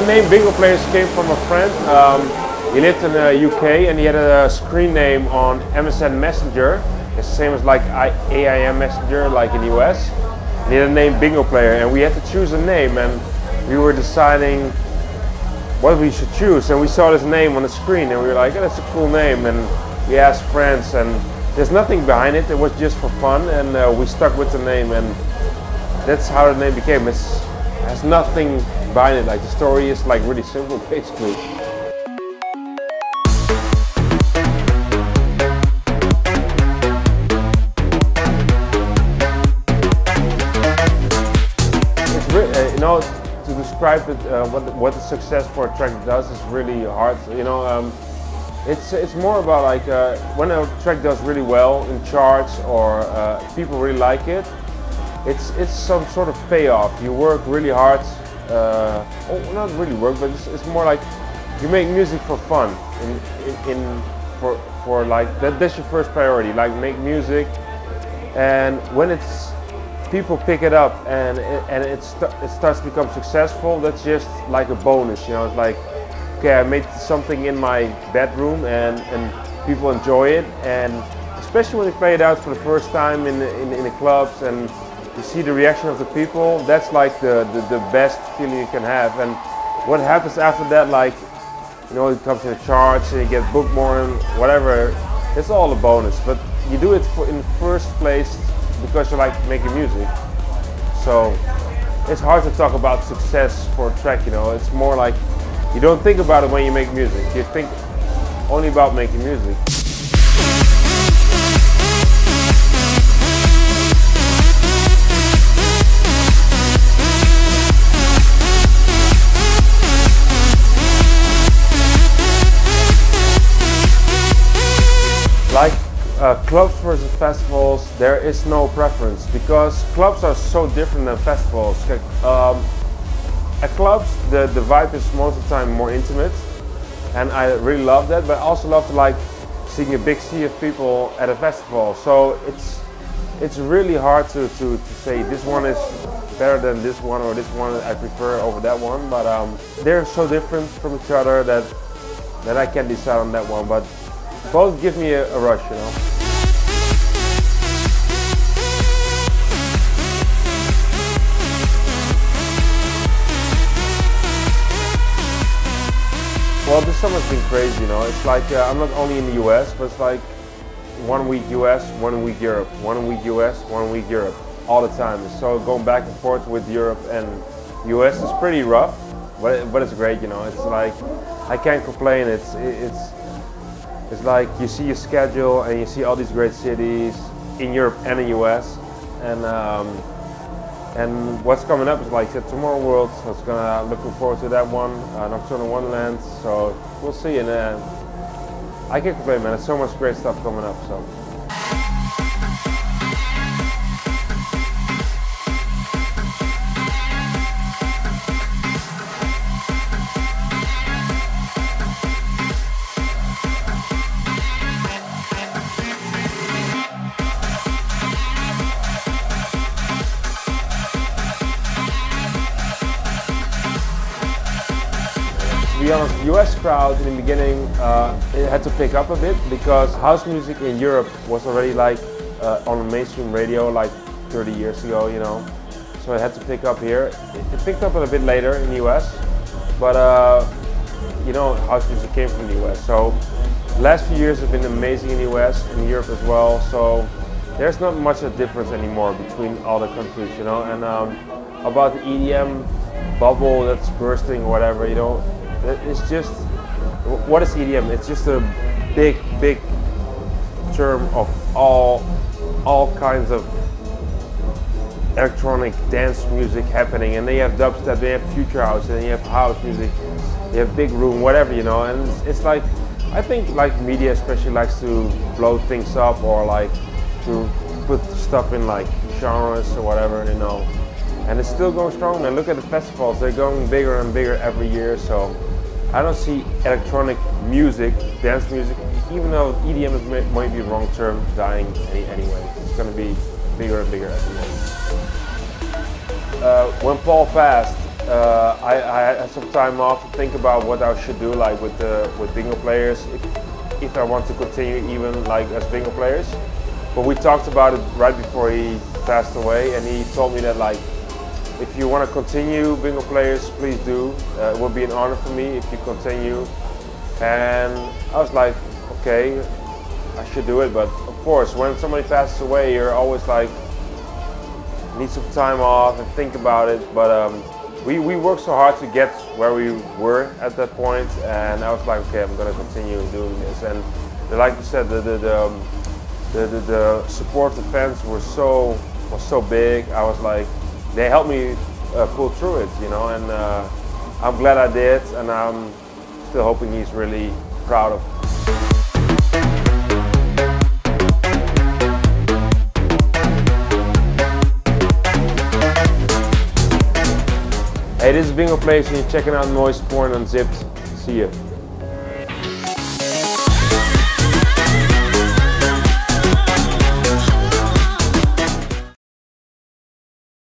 the name Bingo Players came from a friend. He lived in the UK and he had a screen name on MSN Messenger. It's the same as like AIM Messenger, like in the US. And he had a name Bingo Player, and we had to choose a name, and we were deciding what we should choose. And we saw this name on the screen, and we were like, oh, that's a cool name. And we asked friends, and there's nothing behind it. It was just for fun, and we stuck with the name, and that's how the name became. It has nothing behind it. Like the story is like really simple, basically. You know, to describe it, what the success for a track does is really hard. You know, it's more about like when a track does really well in charts or people really like it. It's some sort of payoff. You work really hard. Oh, not really work, but it's more like you make music for fun. For like that's your first priority. Like make music, and when people pick it up and it starts to become successful, that's just like a bonus, you know. It's like, okay, I made something in my bedroom and people enjoy it, and especially when you play it out for the first time in the clubs and you see the reaction of the people, that's like the best feeling you can have. And what happens after that, like, you know, it comes in the charts and you get booked more and whatever, it's all a bonus. But you do it in the first place because you like making music. So it's hard to talk about success for a track, you know. It's more like you don't think about it when you make music. You think only about making music. Like clubs versus festivals, there is no preference because clubs are so different than festivals. At clubs, the vibe is most of the time more intimate, and I really love that. But I also love to like seeing a big sea of people at a festival. So it's really hard to say this one is better than this one or this one I prefer over that one. But they're so different from each other that I can't decide on that one. But both give me a rush, you know. Well, this summer's been crazy, you know. It's like I'm not only in the US, but it's like 1 week US, 1 week Europe, 1 week US, 1 week Europe, all the time. So going back and forth with Europe and US is pretty rough, but it's great, you know. It's like I can't complain. It's like you see your schedule and you see all these great cities in Europe and the US, and what's coming up is like the Tomorrow World. So it's looking forward to that one, Nocturnal Wonderland. So we'll see, and I can't complain, man. There's so much great stuff coming up. So. To be honest, the US crowd in the beginning, it had to pick up a bit because house music in Europe was already like on the mainstream radio like 30 years ago, you know. So it had to pick up here. It picked up a bit later in the US, but you know, house music came from the US. So the last few years have been amazing in the US and Europe as well. So there's not much of a difference anymore between all the countries, you know. And about the EDM bubble that's bursting or whatever, you know. It's just, what is EDM? It's just a big term of all kinds of electronic dance music happening, and they have dubstep, they have future house, and you have house music, you have big room, whatever, you know. And it's like, I think like media especially likes to blow things up or like to put stuff in like genres or whatever, you know. And it's still going strong, man. Look at the festivals, they're going bigger and bigger every year. So I don't see electronic music, dance music, even though EDM might be the wrong term, dying anyway. It's going to be bigger and bigger every year. When Paul passed, I had some time off to think about what I should do, like with bingo players, if I want to continue even like as bingo players. But we talked about it right before he passed away, and he told me that like, if you want to continue bingo players, please do. It would be an honor for me if you continue. And I was like, okay, I should do it. But of course, when somebody passes away, you're always like, need some time off and think about it. But we worked so hard to get where we were at that point, and I was like, okay, I'm gonna continue doing this. And like you said, the support of the fans was so big. I was like, they helped me pull through it, you know, and I'm glad I did, and I'm still hoping he's really proud of me. Hey, this is Bingo Players, and you're checking out NoisePorn Unzipped. See ya.